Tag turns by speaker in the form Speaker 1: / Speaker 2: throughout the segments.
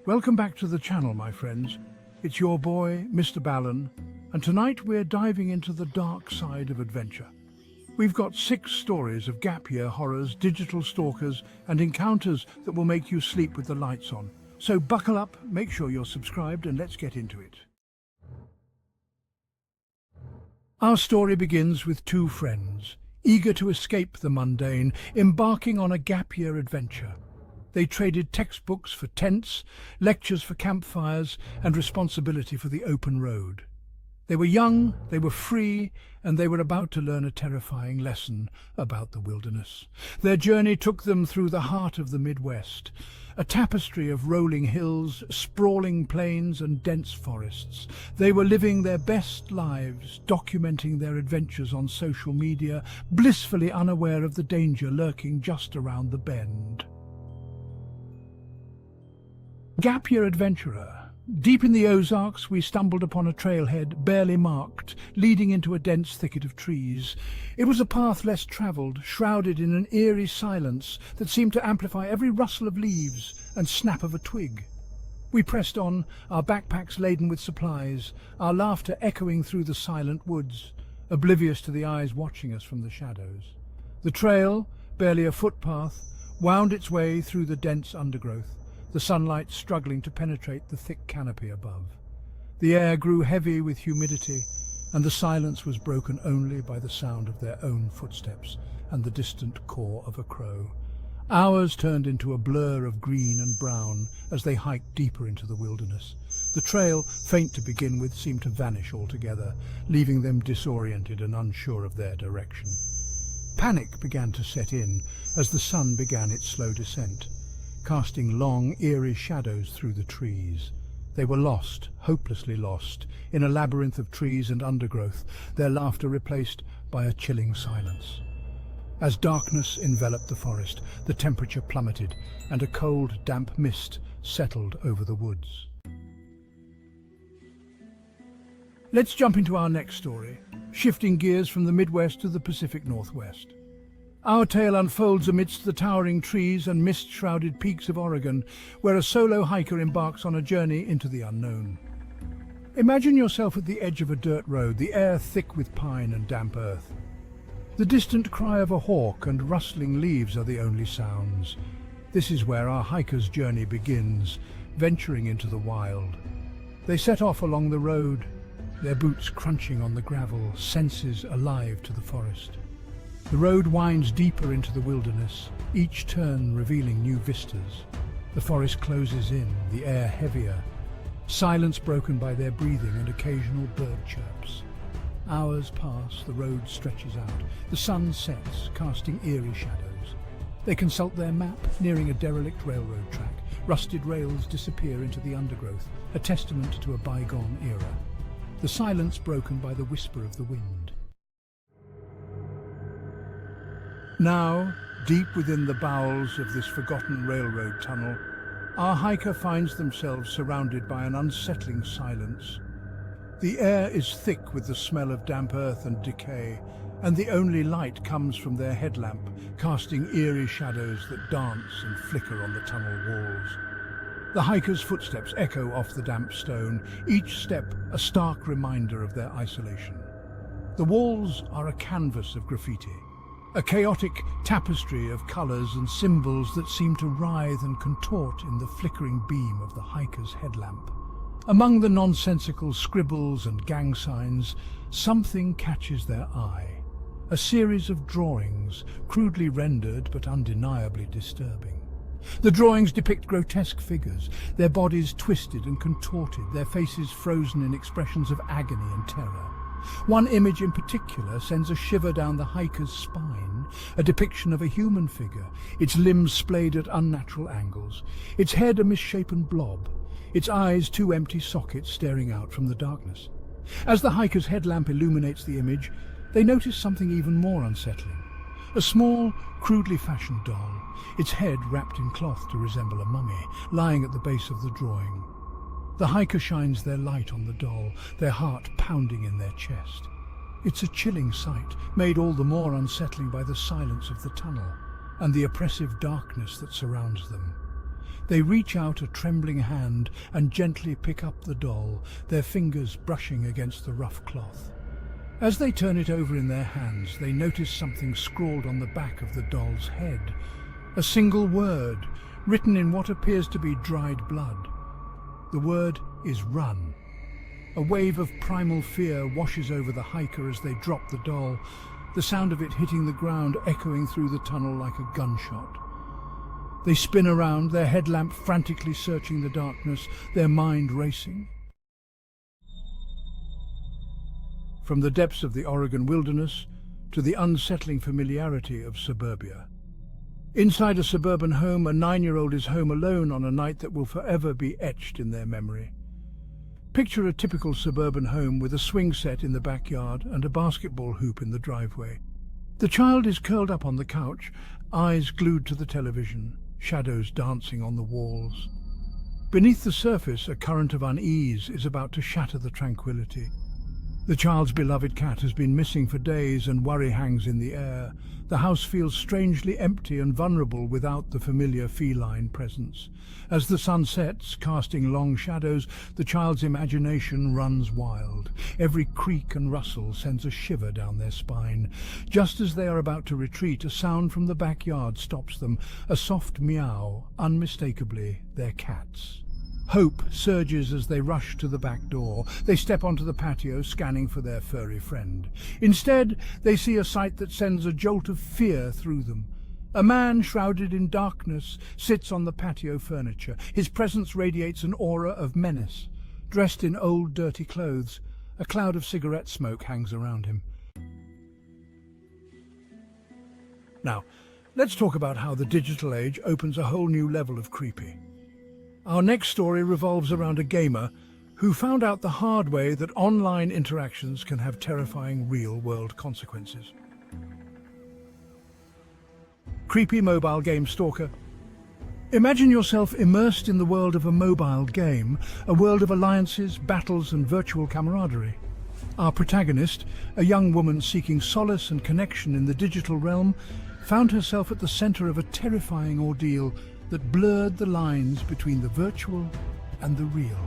Speaker 1: Welcome back to the channel, my friends. It's your boy, Mr. Ballon, and tonight we're diving into the dark side of adventure. We've got 6 stories of gap year horrors, digital stalkers, and encounters that will make you sleep with the lights on. So buckle up, make sure you're subscribed, and let's get into it. Our story begins with 2 friends, eager to escape the mundane, embarking on a gap year adventure. They traded textbooks for tents, lectures for campfires, and responsibility for the open road. They were young, they were free, and they were about to learn a terrifying lesson about the wilderness. Their journey took them through the heart of the Midwest, a tapestry of rolling hills, sprawling plains, and dense forests. They were living their best lives, documenting their adventures on social media, blissfully unaware of the danger lurking just around the bend. Gap year adventurer. Deep in the Ozarks, we stumbled upon a trailhead, barely marked, leading into a dense thicket of trees. It was a path less travelled, shrouded in an eerie silence that seemed to amplify every rustle of leaves and snap of a twig. We pressed on, our backpacks laden with supplies, our laughter echoing through the silent woods, oblivious to the eyes watching us from the shadows. The trail, barely a footpath, wound its way through the dense undergrowth, the sunlight struggling to penetrate the thick canopy above. The air grew heavy with humidity, and the silence was broken only by the sound of their own footsteps and the distant caw of a crow. Hours turned into a blur of green and brown as they hiked deeper into the wilderness. The trail, faint to begin with, seemed to vanish altogether, leaving them disoriented and unsure of their direction. Panic began to set in as the sun began its slow descent, casting long, eerie shadows through the trees. They were lost, hopelessly lost, in a labyrinth of trees and undergrowth, their laughter replaced by a chilling silence. As darkness enveloped the forest, the temperature plummeted, and a cold, damp mist settled over the woods. Let's jump into our next story, shifting gears from the Midwest to the Pacific Northwest. Our tale unfolds amidst the towering trees and mist-shrouded peaks of Oregon, where a solo hiker embarks on a journey into the unknown. Imagine yourself at the edge of a dirt road, the air thick with pine and damp earth. The distant cry of a hawk and rustling leaves are the only sounds. This is where our hiker's journey begins, venturing into the wild. They set off along the road, their boots crunching on the gravel, senses alive to the forest. The road winds deeper into the wilderness, each turn revealing new vistas. The forest closes in, the air heavier, silence broken by their breathing and occasional bird chirps. Hours pass, the road stretches out. The sun sets, casting eerie shadows. They consult their map, nearing a derelict railroad track. Rusted rails disappear into the undergrowth, a testament to a bygone era. The silence broken by the whisper of the wind. Now, deep within the bowels of this forgotten railroad tunnel, our hiker finds themselves surrounded by an unsettling silence. The air is thick with the smell of damp earth and decay, and the only light comes from their headlamp, casting eerie shadows that dance and flicker on the tunnel walls. The hiker's footsteps echo off the damp stone, each step a stark reminder of their isolation. The walls are a canvas of graffiti, a chaotic tapestry of colours and symbols that seem to writhe and contort in the flickering beam of the hiker's headlamp. Among the nonsensical scribbles and gang signs, something catches their eye. A series of drawings, crudely rendered but undeniably disturbing. The drawings depict grotesque figures, their bodies twisted and contorted, their faces frozen in expressions of agony and terror. One image in particular sends a shiver down the hiker's spine, a depiction of a human figure, its limbs splayed at unnatural angles, its head a misshapen blob, its eyes 2 empty sockets staring out from the darkness. As the hiker's headlamp illuminates the image, they notice something even more unsettling. A small, crudely fashioned doll, its head wrapped in cloth to resemble a mummy, lying at the base of the drawing. The hiker shines their light on the doll, their heart pounding in their chest. It's a chilling sight, made all the more unsettling by the silence of the tunnel and the oppressive darkness that surrounds them. They reach out a trembling hand and gently pick up the doll, their fingers brushing against the rough cloth. As they turn it over in their hands, they notice something scrawled on the back of the doll's head. A single word, written in what appears to be dried blood. The word is run. A wave of primal fear washes over the hiker as they drop the doll, the sound of it hitting the ground echoing through the tunnel like a gunshot. They spin around, their headlamp frantically searching the darkness, their mind racing. From the depths of the Oregon wilderness to the unsettling familiarity of suburbia. Inside a suburban home, a 9-year-old is home alone on a night that will forever be etched in their memory. Picture a typical suburban home with a swing set in the backyard and a basketball hoop in the driveway. The child is curled up on the couch, eyes glued to the television, shadows dancing on the walls. Beneath the surface, a current of unease is about to shatter the tranquility. The child's beloved cat has been missing for days and worry hangs in the air. The house feels strangely empty and vulnerable without the familiar feline presence. As the sun sets, casting long shadows, the child's imagination runs wild. Every creak and rustle sends a shiver down their spine. Just as they are about to retreat, a sound from the backyard stops them, a soft meow, unmistakably their cat's. Hope surges as they rush to the back door. They step onto the patio, scanning for their furry friend. Instead, they see a sight that sends a jolt of fear through them. A man shrouded in darkness sits on the patio furniture. His presence radiates an aura of menace. Dressed in old, dirty clothes, a cloud of cigarette smoke hangs around him. Now, let's talk about how the digital age opens a whole new level of creepy. Our next story revolves around a gamer who found out the hard way that online interactions can have terrifying real-world consequences. Creepy mobile game stalker. Imagine yourself immersed in the world of a mobile game, a world of alliances, battles and virtual camaraderie. Our protagonist, a young woman seeking solace and connection in the digital realm, found herself at the center of a terrifying ordeal that blurred the lines between the virtual and the real.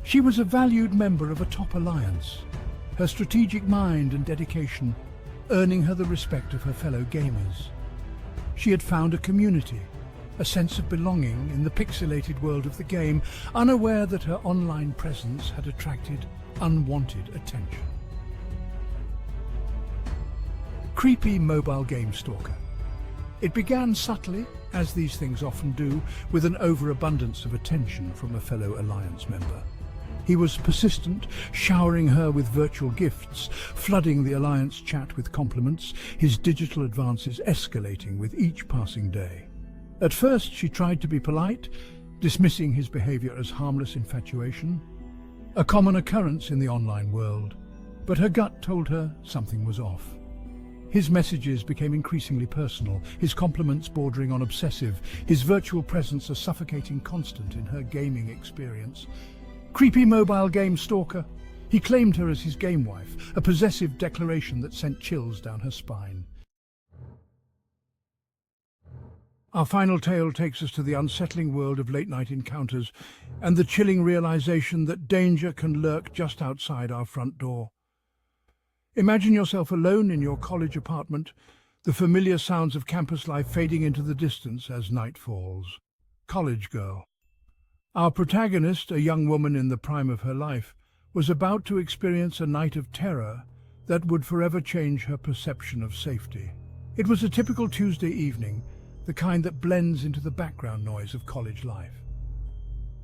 Speaker 1: She was a valued member of a top alliance, her strategic mind and dedication earning her the respect of her fellow gamers. She had found a community, a sense of belonging in the pixelated world of the game, unaware that her online presence had attracted unwanted attention. Creepy mobile game stalker. It began subtly, as these things often do, with an overabundance of attention from a fellow Alliance member. He was persistent, showering her with virtual gifts, flooding the Alliance chat with compliments, his digital advances escalating with each passing day. At first she tried to be polite, dismissing his behavior as harmless infatuation, a common occurrence in the online world, but her gut told her something was off. His messages became increasingly personal, his compliments bordering on obsessive, his virtual presence a suffocating constant in her gaming experience. Creepy mobile game stalker. He claimed her as his game wife, a possessive declaration that sent chills down her spine. Our final tale takes us to the unsettling world of late-night encounters and the chilling realization that danger can lurk just outside our front door. Imagine yourself alone in your college apartment, the familiar sounds of campus life fading into the distance as night falls. College girl. Our protagonist, a young woman in the prime of her life, was about to experience a night of terror that would forever change her perception of safety. It was a typical Tuesday evening, the kind that blends into the background noise of college life.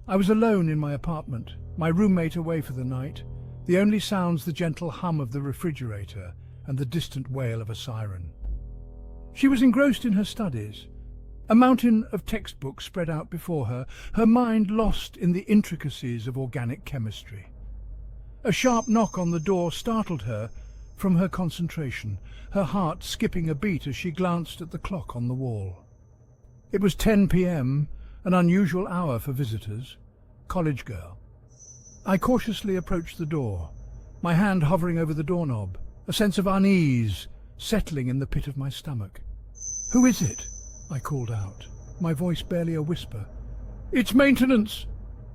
Speaker 1: I was alone in my apartment, my roommate away for the night, the only sounds the gentle hum of the refrigerator and the distant wail of a siren. She was engrossed in her studies, a mountain of textbooks spread out before her, her mind lost in the intricacies of organic chemistry. A sharp knock on the door startled her from her concentration, her heart skipping a beat as she glanced at the clock on the wall. It was 10 p.m, an unusual hour for visitors. College girl. I cautiously approached the door, my hand hovering over the doorknob, a sense of unease settling in the pit of my stomach. "Who is it?" I called out, my voice barely a whisper, It's maintenance,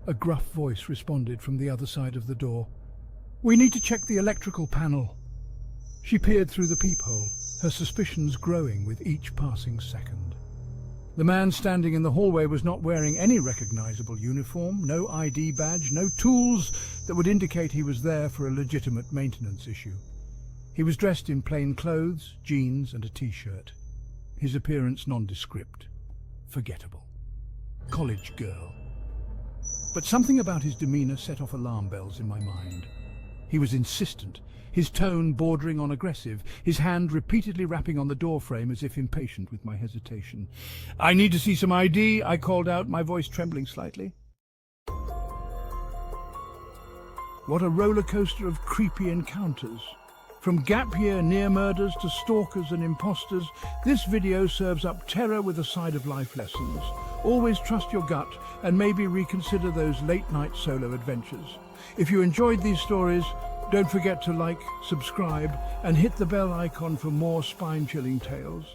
Speaker 1: a gruff voice responded from the other side of the door. We need to check the electrical panel. She peered through the peephole, her suspicions growing with each passing second. The man standing in the hallway was not wearing any recognizable uniform, no ID badge, no tools that would indicate he was there for a legitimate maintenance issue. He was dressed in plain clothes, jeans and a t-shirt. His appearance nondescript, forgettable. College girl. But something about his demeanor set off alarm bells in my mind. He was insistent, his tone bordering on aggressive, his hand repeatedly rapping on the doorframe as if impatient with my hesitation. I need to see some ID, I called out, my voice trembling slightly. What a roller coaster of creepy encounters. From gap year near murders to stalkers and imposters, this video serves up terror with a side of life lessons. Always trust your gut and maybe reconsider those late-night solo adventures. If you enjoyed these stories, don't forget to like, subscribe, and hit the bell icon for more spine-chilling tales.